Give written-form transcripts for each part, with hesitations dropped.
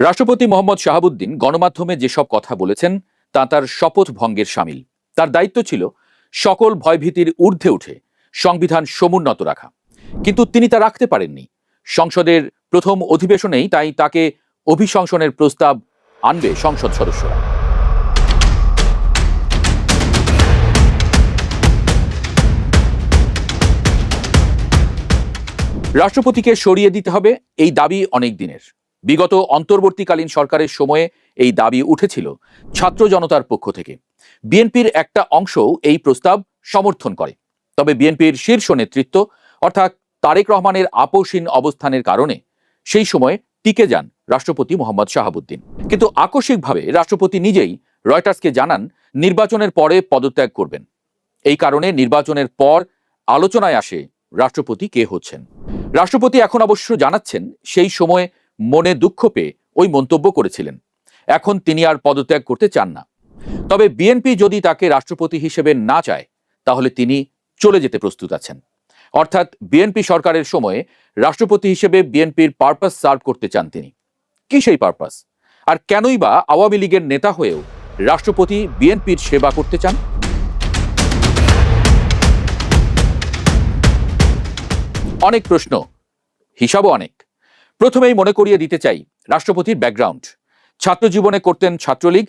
রাষ্ট্রপতি মোহাম্মদ শাহাবুদ্দিন গণমাধ্যমে যেসব কথা বলেছেন তা তার শপথ ভঙ্গের শামিল। তার দায়িত্ব ছিল সকল ভয়ভীতির ঊর্ধ্বে উঠে সংবিধান সমুন্নত রাখা, কিন্তু তিনি তা রাখতে পারেননি। সংসদের প্রথম অধিবেশনেই তাই তাকে অভিশংসনের প্রস্তাব আনবে সংসদ সদস্যরা। রাষ্ট্রপতিকে সরিয়ে দিতে হবে, এই দাবি অনেক দিনের। বিগত অন্তর্বর্তীকালীন সরকারের সময়ে এই দাবি উঠেছিল ছাত্র জনতার পক্ষ থেকে। বিএনপির একটা অংশও এই প্রস্তাব সমর্থন করে, তবে বিএনপির শীর্ষ নেতৃত্ব অর্থাৎ তারেক রহমানের আপোষহীন অবস্থানের কারণে সেই সময় টিকে যান রাষ্ট্রপতি মোহাম্মদ শাহাবুদ্দিন। কিন্তু আকস্মিকভাবে রাষ্ট্রপতি নিজেই রয়টার্সকে জানান নির্বাচনের পরে পদত্যাগ করবেন। এই কারণে নির্বাচনের পর আলোচনায় আসে রাষ্ট্রপতি কে হচ্ছেন। রাষ্ট্রপতি এখন অবশ্য জানাচ্ছেন সেই সময় মনে দুঃখ পেয়ে ওই মন্তব্য করেছিলেন। এখন তিনি আর পদত্যাগ করতে চান না। তবে বিএনপি যদি তাকে রাষ্ট্রপতি হিসেবে না চায় তাহলে তিনি চলে যেতে প্রস্তুত আছেন। অর্থাৎ বিএনপি সরকারের সময়ে রাষ্ট্রপতি হিসেবে বিএনপির পারপাস সার্ভ করতে চান তিনি। কি সেই পারপাস? আর কেনই বা আওয়ামী লীগের নেতা হয়েও রাষ্ট্রপতি বিএনপির সেবা করতে চান? অনেক প্রশ্ন, হিসাবও অনেক। প্রথমেই মনে করিয়ে দিতে চাই রাষ্ট্রপতির ব্যাকগ্রাউন্ড। ছাত্র জীবনে করতেন ছাত্রলীগ,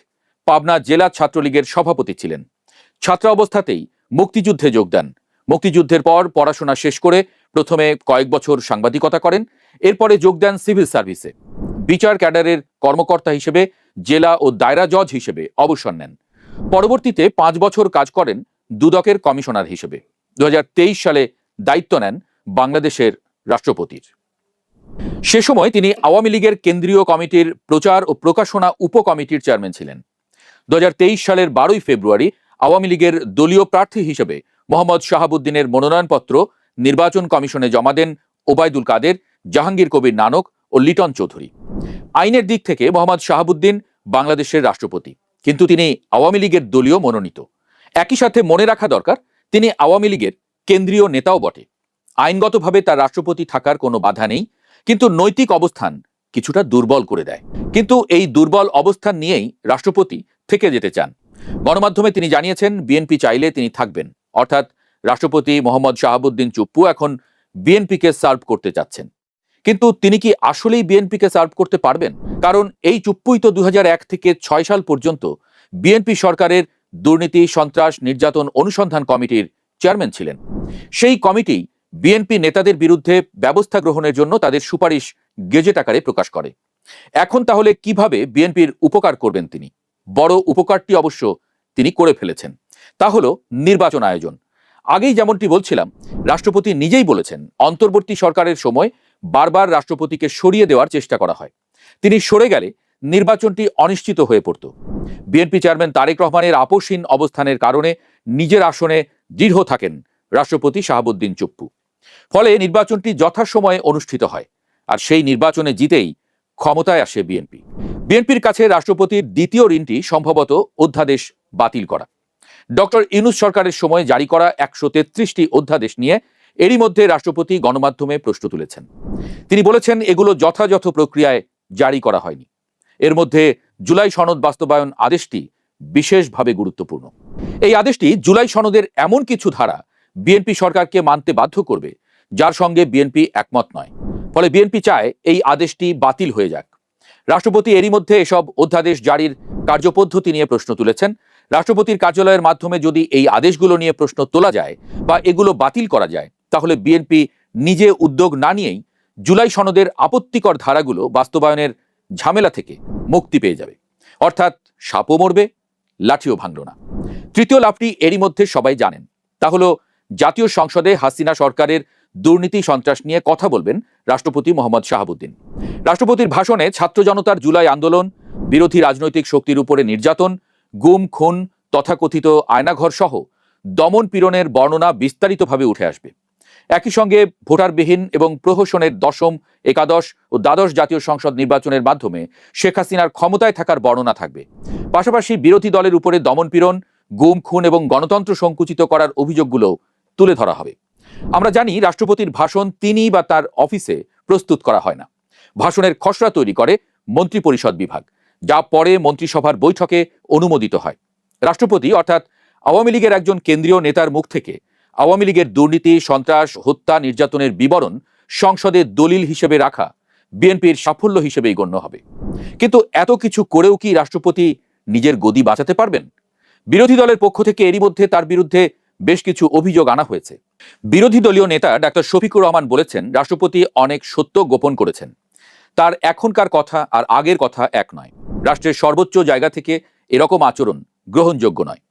পাবনা জেলা ছাত্রলীগের সভাপতি ছিলেন। ছাত্র অবস্থাতেই মুক্তিযুদ্ধে যোগ দেন। মুক্তিযুদ্ধের পর পড়াশোনা শেষ করে প্রথমে কয়েক বছর সাংবাদিকতা করেন, এরপরে যোগ দেন সিভিল সার্ভিসে। বিচার ক্যাডারের কর্মকর্তা হিসেবে জেলা ও দায়রা জজ হিসেবে অবসর নেন। পরবর্তীতে 5 বছর কাজ করেন দুদকের কমিশনার হিসেবে। 2023 সালে দায়িত্ব নেন বাংলাদেশের রাষ্ট্রপতির। সে সময় তিনি আওয়ামী লীগের কেন্দ্রীয় কমিটির প্রচার ও প্রকাশনা উপকমিটির চেয়ারম্যান ছিলেন। 2023 সালের 12 ফেব্রুয়ারি আওয়ামী লীগের দলীয় প্রার্থী হিসেবে মোহাম্মদ শাহাবুদ্দিনের মনোনয়নপত্র নির্বাচন কমিশনে জমা দেন ওবায়দুল কাদের, জাহাঙ্গীর কবির নানক ও লিটন চৌধুরী। আইনের দিক থেকে মোহাম্মদ শাহাবুদ্দিন বাংলাদেশের রাষ্ট্রপতি, কিন্তু তিনি আওয়ামী লীগের দলীয় মনোনীত। একই সাথে মনে রাখা দরকার, তিনি আওয়ামী লীগের কেন্দ্রীয় নেতাও বটে। আইনগতভাবে তার রাষ্ট্রপতি থাকার কোনো বাধা নেই, কিন্তু নৈতিক অবস্থান কিছুটা দুর্বল করে দেয়। কিন্তু এই দুর্বল অবস্থান নিয়েই রাষ্ট্রপতি থেকে যেতে চান। গণমাধ্যমে তিনি জানিয়েছেন বিএনপি চাইলে তিনি থাকবেন, অর্থাৎ রাষ্ট্রপতি মোহাম্মদ শাহাবুদ্দিন চুপ্পু এখন বিএনপিকে সার্ভ করতে চাচ্ছেন। কিন্তু তিনি কি আসলেই বিএনপিকে সার্ভ করতে পারবেন? কারণ এই চুপ্পুই তো 2001 থেকে 6 সাল পর্যন্ত বিএনপি সরকারের দুর্নীতি, সন্ত্রাস, নির্যাতন অনুসন্ধান কমিটির চেয়ারম্যান ছিলেন। সেই কমিটি বিএনপি নেতাদের বিরুদ্ধে ব্যবস্থা গ্রহণের জন্য তাদের সুপারিশ গেজেট আকারে প্রকাশ করে। এখন তাহলে কিভাবে বিএনপির উপকার করবেন তিনি? বড় উপকারটি অবশ্য তিনি করে ফেলেছেন, তা হলো নির্বাচন আয়োজন। আগেই যেমনটি বলছিলাম, রাষ্ট্রপতি নিজেই বলেছেন অন্তর্বর্তী সরকারের সময় বারবার রাষ্ট্রপতিকে সরিয়ে দেওয়ার চেষ্টা করা হয়। তিনি সরে গেলে নির্বাচনটি অনিশ্চিত হয়ে পড়ত। বিএনপি চেয়ারম্যান তারেক রহমানের আপোষহীন অবস্থানের কারণে নিজের আসনে দৃঢ় থাকেন রাষ্ট্রপতি শাহাবুদ্দিন চুপ্পু। ফলে নির্বাচনটি যথাসময়ে অনুষ্ঠিত হয়, আর সেই নির্বাচনে জিতেই ক্ষমতায় আসে বিএনপি। বিএনপির কাছে রাষ্ট্রপতির দ্বিতীয় ঋণটি সম্ভবত অধ্যাদেশ বাতিল করা। ডক্টর ইউনূস সরকারের সময় জারি করা 133টি অধ্যাদেশ নিয়ে এরই মধ্যে রাষ্ট্রপতি গণমাধ্যমে প্রশ্ন তুলেছেন। তিনি বলেছেন এগুলো যথাযথ প্রক্রিয়ায় জারি করা হয়নি। এর মধ্যে জুলাই সনদ বাস্তবায়ন আদেশটি বিশেষভাবে গুরুত্বপূর্ণ। এই আদেশটি জুলাই সনদের এমন কিছু ধারা বিএনপি সরকারকে মানতে বাধ্য করবে যার সঙ্গে বিএনপি একমত নয়। ফলে বিএনপি চায় এই আদেশটি বাতিল হয়ে যাক। রাষ্ট্রপতি এরই মধ্যে এসব অধ্যাদেশ জারির কার্যপদ্ধতি নিয়ে প্রশ্ন তুলেছেন। রাষ্ট্রপতির কার্যালয়ের মাধ্যমে যদি এই আদেশগুলো নিয়ে প্রশ্ন তোলা যায় বা এগুলো বাতিল করা যায়, তাহলে বিএনপি নিজে উদ্যোগ না নিয়েই জুলাই সনদের আপত্তিকর ধারাগুলো বাস্তবায়নের ঝামেলা থেকে মুক্তি পেয়ে যাবে। অর্থাৎ সাপও মরবে, লাঠিও ভাঙল না। তৃতীয় লাভটি এরই মধ্যে সবাই জানেন, তা হলো জাতীয় সংসদে হাসিনা সরকারের দুর্নীতি সন্ত্রাস নিয়ে কথা বলবেন রাষ্ট্রপতি মোহাম্মদ শাহাবুদ্দিন। রাষ্ট্রপতির ভাষণে ছাত্র জনতার জুলাই আন্দোলন, বিরোধী রাজনৈতিক শক্তির উপরে নির্যাতন, গুম খুন, তথাকথিত আয়নাঘর সহ দমন পীড়নের বর্ণনা বিস্তারিতভাবে উঠে আসবে। একই সঙ্গে ভোটারবিহীন এবং প্রহসনের 10ম, 11 ও 12 জাতীয় সংসদ নির্বাচনের মাধ্যমে শেখ হাসিনার ক্ষমতায় থাকার বর্ণনা থাকবে। পাশাপাশি বিরোধী দলের উপরে দমন পীড়ন, গুম খুন এবং গণতন্ত্র সংকুচিত করার অভিযোগগুলো তুলে ধরা হবে। আমরা জানি রাষ্ট্রপতির ভাষণ তিনি বা তার অফিসে প্রস্তুত করা হয় না। ভাষণের খসড়া তৈরি করে মন্ত্রিপরিষদ বিভাগ, যা পরে মন্ত্রিসভার বৈঠকে অনুমোদিত হয়। রাষ্ট্রপতি অর্থাৎ আওয়ামী লীগের একজন কেন্দ্রীয় নেতার মুখ থেকে আওয়ামী লীগের দুর্নীতি, সন্ত্রাস, হত্যা, নির্যাতনের বিবরণ সংসদে দলিল হিসেবে রাখা বিএনপির সাফল্য হিসেবেই গণ্য হবে। কিন্তু এত কিছু করেও কি রাষ্ট্রপতি নিজের গদি বাঁচাতে পারবেন? বিরোধী দলের পক্ষ থেকে এরই মধ্যে তার বিরুদ্ধে বেশ কিছু অভিযোগ আনা হয়েছে। বিরোধী দলীয় নেতা ডাক্তার শফিকুর রহমান বলেছেন, রাষ্ট্রপতি অনেক সত্য গোপন করেছেন। তার এখনকার কথা আর আগের কথা এক নয়। রাষ্ট্রের সর্বোচ্চ জায়গা থেকে এরকম আচরণ গ্রহণযোগ্য নয়।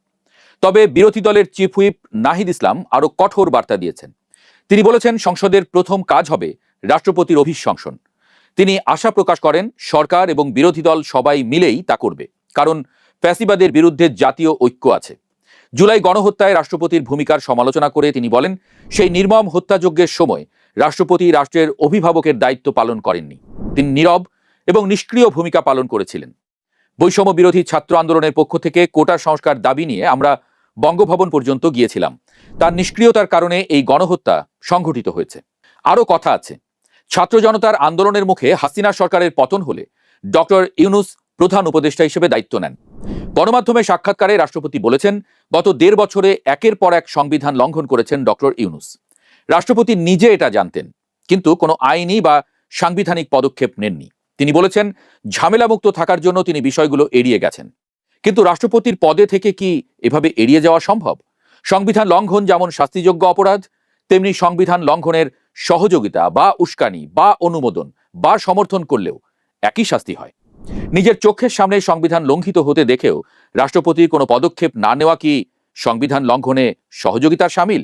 তবে বিরোধী দলের চিফ হুইপ নাহিদ ইসলাম আরো কঠোর বার্তা দিয়েছেন। তিনি বলেছেন, সংসদের প্রথম কাজ হবে রাষ্ট্রপতির অভিশংসন। তিনি আশা প্রকাশ করেন সরকার এবং বিরোধী দল সবাই মিলেই তা করবে, কারণ ফ্যাসিবাদের বিরুদ্ধে জাতীয় ঐক্য আছে। জুলাই গণহত্যায় রাষ্ট্রপতির ভূমিকার সমালোচনা করে তিনি বলেন, সেই নির্মম হত্যাযজ্ঞের সময় রাষ্ট্রপতি রাষ্ট্রের অভিভাবকের দায়িত্ব পালন করেননি। তিনি নীরব এবং নিষ্ক্রিয় ভূমিকা পালন করেছিলেন। বৈষম্য বিরোধী ছাত্র আন্দোলনের পক্ষ থেকে কোটা সংস্কার দাবি নিয়ে আমরা বঙ্গভবন পর্যন্ত গিয়েছিলাম। তার নিষ্ক্রিয়তার কারণে এই গণহত্যা সংঘটিত হয়েছে। আরও কথা আছে, ছাত্র জনতার আন্দোলনের মুখে হাসিনা সরকারের পতন হলে ডক্টর ইউনূস প্রধান উপদেষ্টা হিসেবে দায়িত্ব নেন। গণমাধ্যমে সাক্ষাৎকারে রাষ্ট্রপতি বলেছেন, গত ১.৫ বছরে একের পর এক সংবিধান লঙ্ঘন করেছেন ডক্টর ইউনূস। রাষ্ট্রপতি নিজে এটা জানতেন, কিন্তু কোনো আইনি বা সাংবিধানিক পদক্ষেপ নেননি। তিনি বলেছেন, ঝামেলামুক্ত থাকার জন্য তিনি বিষয়গুলো এড়িয়ে গেছেন। কিন্তু রাষ্ট্রপতির পদে থেকে কি এভাবে এড়িয়ে যাওয়া সম্ভব? সংবিধান লঙ্ঘন যেমন শাস্তিযোগ্য অপরাধ, তেমনি সংবিধান লঙ্ঘনের সহযোগিতা বা উস্কানি বা অনুমোদন বা সমর্থন করলেও একই শাস্তি হয়। নিজের চোখের সামনে সংবিধান লঙ্ঘিত হতে দেখেও রাষ্ট্রপতির কোনো পদক্ষেপ না নেওয়া কি সংবিধান লঙ্ঘনে সহযোগিতার শামিল?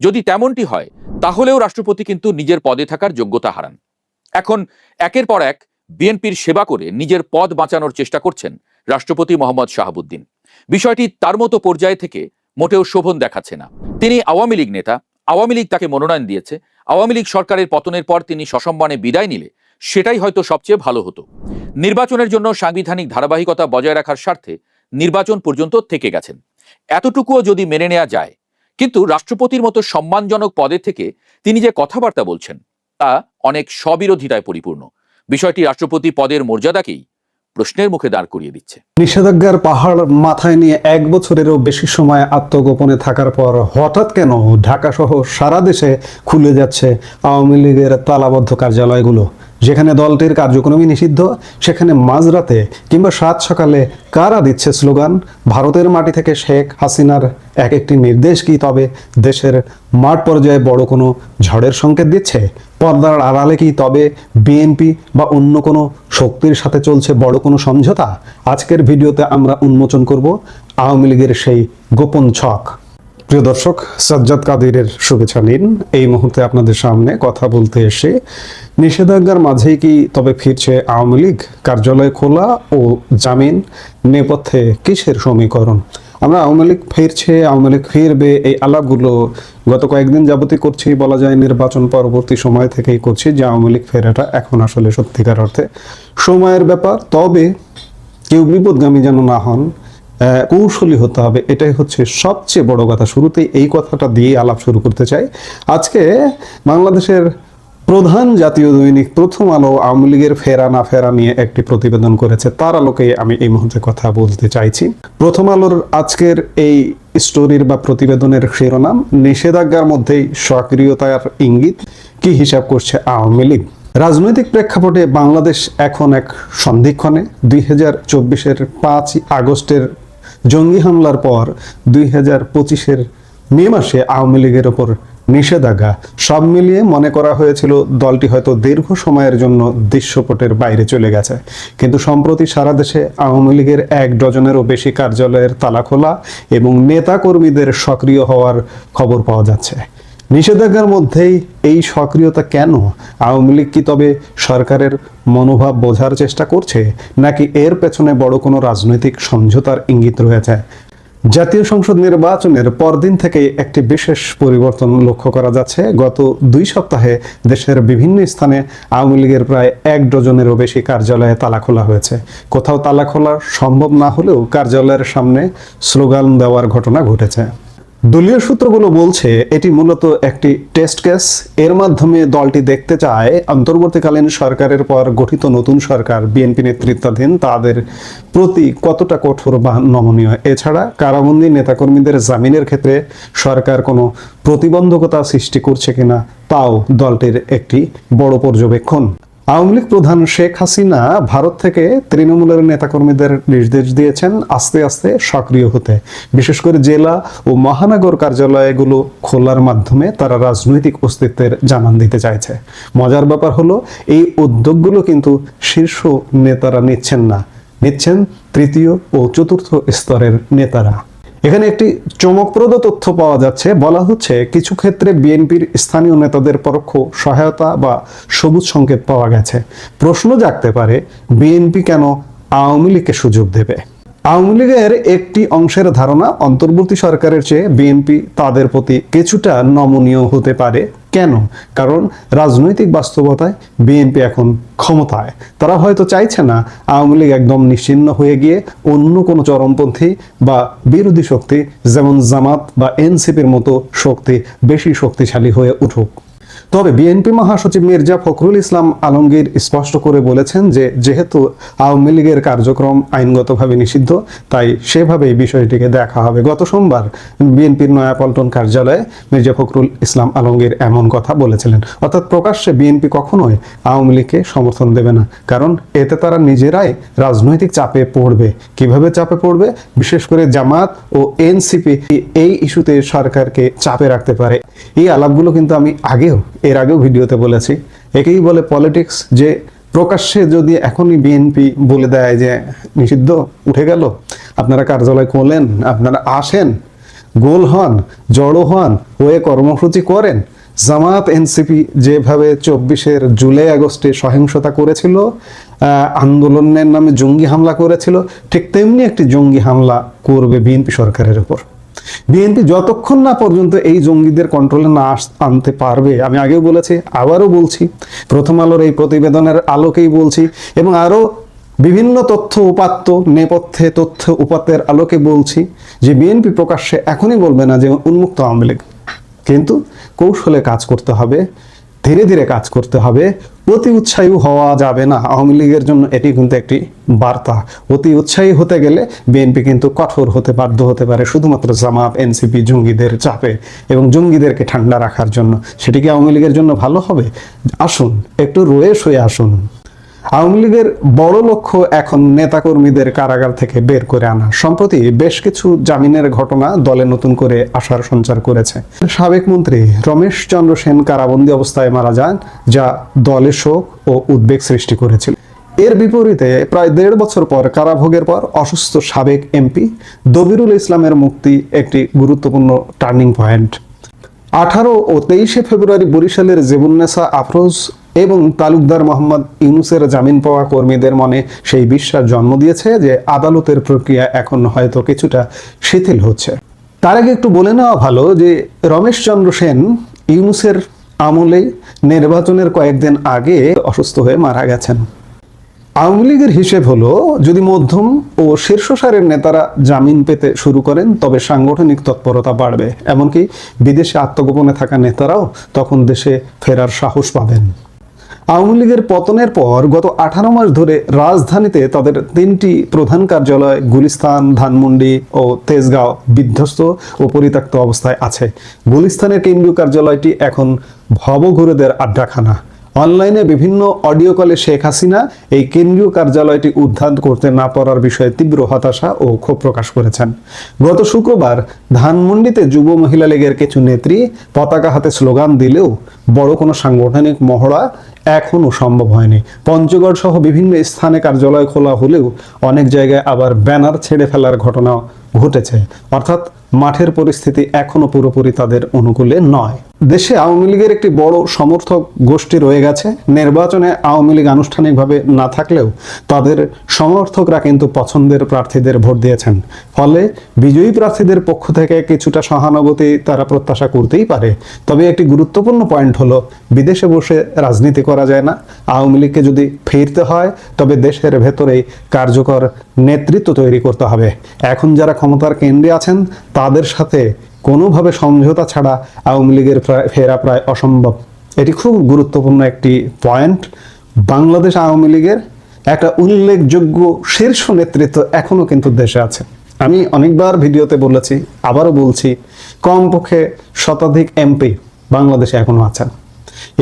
যদি তেমনটি হয়, তাহলেও রাষ্ট্রপতি কিন্তু নিজের পদে থাকার যোগ্যতা হারান। এখন একের পর এক বিএনপির সেবা করে নিজের পদ বাঁচানোর চেষ্টা করছেন রাষ্ট্রপতি মোহাম্মদ শাহাবুদ্দিন। বিষয়টি তার মতো পর্যায়ে থেকে মোটেও শোভন দেখাচ্ছে না। তিনি আওয়ামী লীগ নেতা, আওয়ামী লীগ তাকে মনোনয়ন দিয়েছে। আওয়ামী লীগ সরকারের পতনের পর তিনি সসম্মানে বিদায় নিলে সেটাই হয়তো সবচেয়ে ভালো হতো। নির্বাচনের জন্য সাংবিধানিক ধারাবাহিকতা বজায় রাখার স্বার্থে নির্বাচন পর্যন্ত থেকে গেছেন, এতটুকুও যদি মেনে নেওয়া যায়। কিন্তু রাষ্ট্রপতির মতো সম্মানজনক পদে থেকে তিনি যে কথাবার্তা বলছেন, তা অনেক স্ববিরোধিতায় পরিপূর্ণ। বিষয়টি রাষ্ট্রপতি পদের মর্যাদাকেই প্রশ্নের মুখে দাঁড় করিয়ে দিচ্ছে। নিষেধাজ্ঞার পাহাড় মাথায় নিয়ে 1 বছরেরও বেশি সময় আত্মগোপনে থাকার পর হঠাৎ কেন ঢাকা সহ সারা দেশে খুলে যাচ্ছে আওয়ামী লীগের তালাবদ্ধ কার্যালয়গুলো? যেখানে দলটির কার্যক্রমই নিষিদ্ধ, সেখানে মাঝরাতে কিংবা সাত সকালে কারা দিচ্ছে স্লোগান? ভারতের মাটি থেকে শেখ হাসিনার এক একটি নির্দেশ কি তবে দেশের মাঠ পর্যায়ে বড় কোনো ঝড়ের সংকেত দিচ্ছে? পর্দার আড়ালে কি তবে বিএনপি বা অন্য কোনো শক্তির সাথে চলছে বড় কোনো সমঝোতা? আজকের ভিডিওতে আমরা উন্মোচন করব আওয়ামী লীগের সেই গোপন ছক। প্রিয় দর্শক, সাজ্জাদ কাদিরের শুভেচ্ছা নিন। এই মুহূর্তে আপনাদের সামনে কথা বলতে এসে নিষেধাজ্ঞার মাঝেই কি তবে ফিরছে আওয়ামী লীগ? কার্যালয় খোলা ও জামিন নেপথ্যে কিসের সমীকরণ? আমরা আওয়ামী লীগ ফিরছে, আওয়ামী লীগ ফিরবে, এই আলাপগুলো গত কয়েকদিন যাবতই করছি, বলা যায় নির্বাচন পরবর্তী সময় থেকেই করছি যে আওয়ামী লীগ ফেরাটা এখন আসলে সত্যিকার অর্থে সময়ের ব্যাপার। তবে কেউ বিপদগামী যেন না হন, কৌশলী হতে হবে, এটাই হচ্ছে সবচেয়ে বড় কথা। শুরুতেই এই কথাটা দিয়ে আলাপ শুরু করতে চাই। আজকে বাংলাদেশের প্রধান জাতীয় দৈনিক প্রথম আলো আওয়ামী লীগের ফেরা না ফেরা নিয়ে একটি প্রতিবেদন করেছে। তার আলোকে আমি এই মুহূর্তে কথা বলতে চাইছি। প্রথম আলোর আজকের এই স্টোরির বা প্রতিবেদনের শিরোনাম, নিষেধাজ্ঞার মধ্যেই সক্রিয়তার ইঙ্গিত, কি হিসাব করছে আওয়ামী লীগ? রাজনৈতিক প্রেক্ষাপটে বাংলাদেশ এখন এক সন্ধিক্ষণে। 2024-এর 5 আগস্টের জঙ্গি হামলার পর 2025-এর মে মাসে আওয়ামী লীগের ওপর নিষেধাজ্ঞা, সব মিলিয়ে মনে করা হয়েছিল দলটি হয়তো দীর্ঘ সময়ের জন্য দৃশ্যপটের বাইরে চলে গেছে। কিন্তু সম্প্রতি সারা দেশে আওয়ামী লীগের 1 ডজনেরও বেশি কার্যালয়ের তালা খোলা এবং নেতা কর্মীদের সক্রিয় হওয়ার খবর পাওয়া যাচ্ছে। নিষেধাজ্ঞার মধ্যেই এই সক্রিয়তা কেন? আওয়ামী লীগ কি তবে সরকারের মনোভাব বোঝার চেষ্টা করছে, নাকি এর পেছনে বড় কোনো রাজনৈতিক সমঝোতার ইঙ্গিত রয়েছে? জাতীয় সংসদ নির্বাচনের পরদিন থেকে একটি বিশেষ পরিবর্তন লক্ষ্য করা যাচ্ছে। গত 2 সপ্তাহে দেশের বিভিন্ন স্থানে আওয়ামী লীগের প্রায় 1 ডজনেরও বেশি কার্যালয়ে তালা খোলা হয়েছে। কোথাও তালা খোলা সম্ভব না হলেও কার্যালয়ের সামনে স্লোগান দেওয়ার ঘটনা ঘটেছে। দলীয় সূত্রগুলো বলছে এটি মূলত একটি টেস্ট কেস। এর মাধ্যমে দলটি দেখতে চায় অন্তর্বর্তীকালীন সরকারের পর গঠিত নতুন সরকার বিএনপি নেতৃত্বাধীন তাদের প্রতি কতটা কঠোর বা নমনীয়। এছাড়া কারাবন্দী নেতাকর্মীদের জামিনের ক্ষেত্রে সরকার কোনো প্রতিবন্ধকতা সৃষ্টি করছে কিনা তাও দলটির একটি বড় পর্যবেক্ষণ। আওয়ামী লীগ প্রধান শেখ হাসিনা ভারত থেকে তৃণমূলের নেতাকর্মীদের নির্দেশ দিয়েছেন আস্তে আস্তে সক্রিয় হতে। বিশেষ করে জেলা ও মহানগর কার্যালয়গুলো খোলার মাধ্যমে তারা রাজনৈতিক অস্তিত্বের জানান দিতে চাইছে। মজার ব্যাপার হলো এই উদ্যোগগুলো কিন্তু শীর্ষ নেতারা নিচ্ছেন না, নিচ্ছেন তৃতীয় ও চতুর্থ স্তরের নেতারা। এখানে একটি চমকপ্রদ তথ্য পাওয়া যাচ্ছে। বলা হচ্ছে কিছু ক্ষেত্রে বিএনপির স্থানীয় নেতাদের পরোক্ষ সহায়তা বা সবুজ সংকেত পাওয়া গেছে। প্রশ্ন জাগতে পারে, বিএনপি কেন আওয়ামী লীগকে সুযোগ দেবে? আওয়ামী লীগের একটি অংশের ধারণা অন্তর্বর্তী সরকারের চেয়ে বিএনপি তাদের প্রতি কিছুটা নমনীয় হতে পারে। কেন? কারণ রাজনৈতিক বাস্তবতায় বিএনপি এখন ক্ষমতায়। তারা হয়তো চাইছে না আওয়ামী লীগ একদম নিশ্চিহ্ন হয়ে গিয়ে অন্য কোনো চরমপন্থী বা বিরোধী শক্তি যেমন জামাত বা এনসিপির মতো শক্তি বেশি শক্তিশালী হয়ে উঠুক। তবে বিএনপি মহাসচিব মির্জা ফখরুল ইসলাম আলমগীর স্পষ্ট করে বলেছেন যে যেহেতু আওয়ামী লীগের কার্যক্রম আইনগতভাবে নিষিদ্ধ, তাই সেভাবেই বিষয়টিকে দেখা হবে। গত সোমবার বিএনপির নয়াপল্টন কার্যালয়ে মির্জা ফখরুল ইসলাম আলমগীর এমন কথা বলেছিলেন। অর্থাৎ প্রকাশ্যে বিএনপি কখনোই আওয়ামী লীগকে সমর্থন দেবে না, কারণ এতে তারা নিজেরাই রাজনৈতিক চাপে পড়বে। কিভাবে চাপে পড়বে? বিশেষ করে জামাত ও এনসিপি এই ইস্যুতে সরকারকে চাপে রাখতে পারে। এই আলাপগুলো কিন্তু আমি এর আগেও ভিডিওতে বলেছি। একেই বলে পলিটিক্স, যে প্রকাশ্যে যদি এখনই বিএনপি বলে দেয় যে নিষিদ্ধ উঠে গেল, আপনারা কার্যালয় খোলেন, আপনারা আসেন, গোল হন, জড়ো হন, হয়ে কর্মসূচি করেন। জামাত এনসিপি যেভাবে 24 জুলাই আগস্টে সহিংসতা করেছিল, আন্দোলনের নামে জঙ্গি হামলা করেছিল, ঠিক তেমনি একটি জঙ্গি হামলা করবে বিএনপি সরকারের উপর। বিএনপি যতক্ষণ না পর্যন্ত এই জঙ্গিদের কন্ট্রোলে না আনতে পারবে, আমি আগেও বলেছি, আবারও বলছি, প্রথম আলোর এই প্রতিবেদনের আলোকেই বলছি, এবং আরো বিভিন্ন তথ্য উপাত্ত নেপথ্যে তথ্য উপাত্তের আলোকে বলছি যে বিএনপি প্রকাশ্যে এখনই বলবে না যে উন্মুক্ত আওয়ামী লীগ, কিন্তু কৌশলে কাজ করতে হবে, ধীরে ধীরে কাজ করতে হবে। অতি উৎসাহী হওয়া যাবে না। আওয়ামী লীগের জন্য এটি কিন্তু একটি বার্তা। অতি উৎসাহী হতে গেলে বিএনপি কিন্তু কঠোর হতে বাধ্য হতে পারে শুধুমাত্র জামাত এনসিপি জঙ্গিদের চাপে এবং জঙ্গিদেরকে ঠান্ডা রাখার জন্য। সেটি কি আওয়ামী লীগের জন্য ভালো হবে? আসুন একটু রয়ে সয়ে আসুন। আওয়ামী লীগের বড় লক্ষ্য এখন নেতাকর্মীদের কারাগার থেকে বের করে আনা। সম্প্রতি বেশ কিছু জামিনের ঘটনা দলে নতুন করে আশার সঞ্চার করেছে। সাবেক মন্ত্রী রমেশ চন্দ্র সেন কারাবন্দী অবস্থায় মারা যান, যা দলে শোক ও উদ্বেগ সৃষ্টি করেছিল। এর বিপরীতে প্রায় 1.5 বছর পর কারাভোগের পর অসুস্থ সাবেক এমপি দবিরুল ইসলামের মুক্তি একটি গুরুত্বপূর্ণ টার্নিং পয়েন্ট। 18 ও 23 ফেব্রুয়ারি বরিশালের জেবুন্নেসা আফরোজ এবং তালুকদার মোহাম্মদ ইউনুসের জামিন পাওয়া কর্মীদের মনে সেই বিশ্বাস জন্ম দিয়েছে যে আদালতের প্রক্রিয়া এখন হয়তো কিছুটা শিথিল হচ্ছে। তার আগে একটু বলে নেওয়া ভালো যে রমেশ চন্দ্র সেন ইউনুসের আমলেই নির্বাচনের কয়েকদিন আগে অসুস্থ হয়ে মারা গেছেন। আওয়ামী লীগের হিসেব হলো, যদি মধ্যম ও শীর্ষসারের নেতারা জামিন পেতে শুরু করেন তবে সাংগঠনিক তৎপরতা বাড়বে, এমনকি বিদেশে আত্মগোপনে থাকা নেতারাও তখন দেশে ফেরার সাহস পাবেন। আওয়ামী লীগের পতনের পর গত 18 মাস ধরে রাজধানীতে তাদের 3টি প্রধান কার্যালয় গুলিস্তান, ধানমন্ডি ও তেজগাঁও বিধ্বস্ত ও পরিত্যক্ত অবস্থায় আছে। গুলিস্তানের কেন্দ্রীয় কার্যালয়টি এখন ভবঘুরেদের আড্ডাখানা। অনলাইনে বিভিন্ন অডিও কলে শেখ হাসিনা এই কেন্দ্রীয় কার্যালয়টি উদ্ধার করতে না পারার বিষয়ে তীব্র হতাশা ও ক্ষোভ প্রকাশ করেছেন। গত শুক্রবার ধানমন্ডিতে যুব মহিলা লীগের কিছু নেত্রী পতাকা হাতে স্লোগান দিলেও বড় কোনো সাংগঠনিক মহড়া এখনো সম্ভব হয়নি। পঞ্চগড় সহ বিভিন্ন স্থানে কার্যালয় খোলা হলেও অনেক জায়গায় আবার ব্যানার ছেড়ে ফেলার ঘটনা ঘটেছে। অর্থাৎ মাঠের পরিস্থিতি এখনো পুরোপুরি তাদের অনুকূলে নয়। দেশে আওয়ামী লীগের একটি বড় সমর্থক গোষ্ঠী রয়ে গেছে। নির্বাচনে আওয়ামী লীগ আনুষ্ঠানিকভাবে না থাকলেও তাদের সমর্থকরা কিন্তু পছন্দের প্রার্থীদের ভোট দিয়েছেন। ফলে বিজয়ী প্রার্থীদের পক্ষ থেকে কিছুটা সহানুভূতি তারা প্রত্যাশা করতেই পারে। তবে একটি গুরুত্বপূর্ণ পয়েন্ট হলো, বিদেশে বসে রাজনীতি করা যায় না। আওয়ামী লীগকে যদি ফিরতে হয় তবে দেশের ভেতরেই কার্যকর নেতৃত্ব তৈরি করতে হবে। এখন যারা ক্ষমতার কেন্দ্রে আছেন তাদের সাথে কোনোভাবে সমঝোতা ছাড়া আওয়ামী লীগের ফেরা প্রায় অসম্ভব। এটি খুব গুরুত্বপূর্ণ একটি পয়েন্ট। বাংলাদেশ আওয়ামী লীগের একটা উল্লেখযোগ্য শীর্ষ নেতৃত্ব এখনো কিন্তু দেশে আছে। আমি অনেকবার ভিডিওতে বলেছি, আবারও বলছি, কমপক্ষে শতাধিক এমপি বাংলাদেশে এখনো আছেন।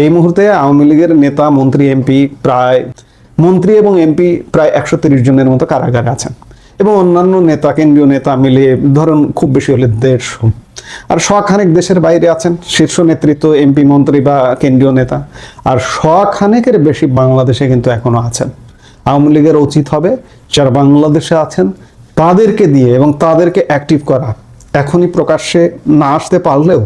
এই মুহূর্তে আওয়ামী লীগের নেতা, মন্ত্রী, মন্ত্রী এবং এমপি প্রায় 130 জনের মতো কারাগারে আছেন, এবং অন্যান্য নেতা, কেন্দ্রীয় নেতা মিলিয়ে ধরুন খুব বেশি হলে 150। আর শখানেক দেশের বাইরে আছেন শীর্ষ নেতৃত্ব, এমপি, মন্ত্রী বা কেন্দ্রীয় নেতা। আর শখানেকের বেশি বাংলাদেশে কিন্তু এখনো আছেন। আওয়ামী লীগের উচিত হবে যারা বাংলাদেশে আছেন তাদেরকে দিয়ে এবং তাদেরকে অ্যাক্টিভ করা। এখনই প্রকাশ্যে না আসতে পারলেও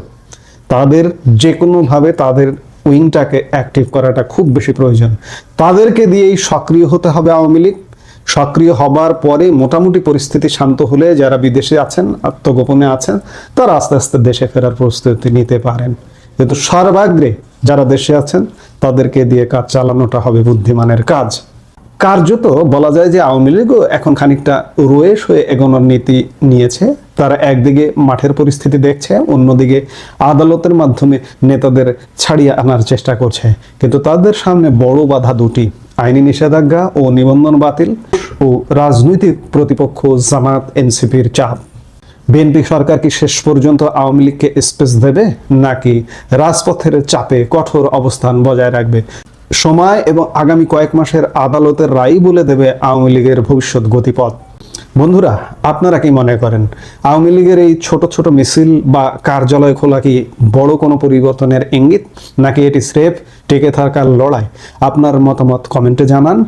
তাদের যে কোনোভাবে তাদের উইংটাকে অ্যাক্টিভ করাটা খুব বেশি প্রয়োজন। তাদেরকে দিয়েই সক্রিয় হতে হবে আওয়ামী লীগ। সক্রিয় হবার পরে মোটামুটি পরিস্থিতি শান্ত হলে যারা বিদেশে আছেন, আত্মগোপনে আছেন, তারা আস্তে আস্তে দেশে ফেরার প্রস্তুতি নিতে পারেন। কিন্তু সর্বাগ্রে যারা দেশে আছেন তাদেরকে দিয়ে কাজ চালানোটা হবে বুদ্ধিমানের কাজ। কার্যত বলা যায় যে আওয়ামী লীগও এখন খানিকটা রোয়েশ হয়ে এগোনোর নীতি নিয়েছে। তারা একদিকে মাঠের পরিস্থিতি দেখছে, অন্যদিকে আদালতের মাধ্যমে নেতাদের ছাড়িয়ে আনার চেষ্টা করছে। কিন্তু তাদের সামনে বড় বাধা দুটি: আইনি নিষেধাজ্ঞা ও নিবন্ধন বাতিল, ও রাজনৈতিক প্রতিপক্ষ জামাত, এনসিপির চাপ। বিএনপি সরকার কি শেষ পর্যন্ত আওয়ামী লীগকে স্পেস দেবে, নাকি রাজপথের চাপে কঠোর অবস্থান বজায় রাখবে? সময় এবং আগামী কয়েক মাসের আদালতের রায় বলে দেবে আওয়ামী লীগের ভবিষ্যৎ গতিপথ। বন্ধুরা, আপনারা কি মনে করেন আওয়ামী লীগের এই ছোট ছোট মিছিল বা কার্যালয় খোলা কি বড় কোনো পরিবর্তনের ইঙ্গিত, নাকি এটি স্রেফ টিকে থাকার লড়াই? আপনার মতামত কমেন্টে জানান।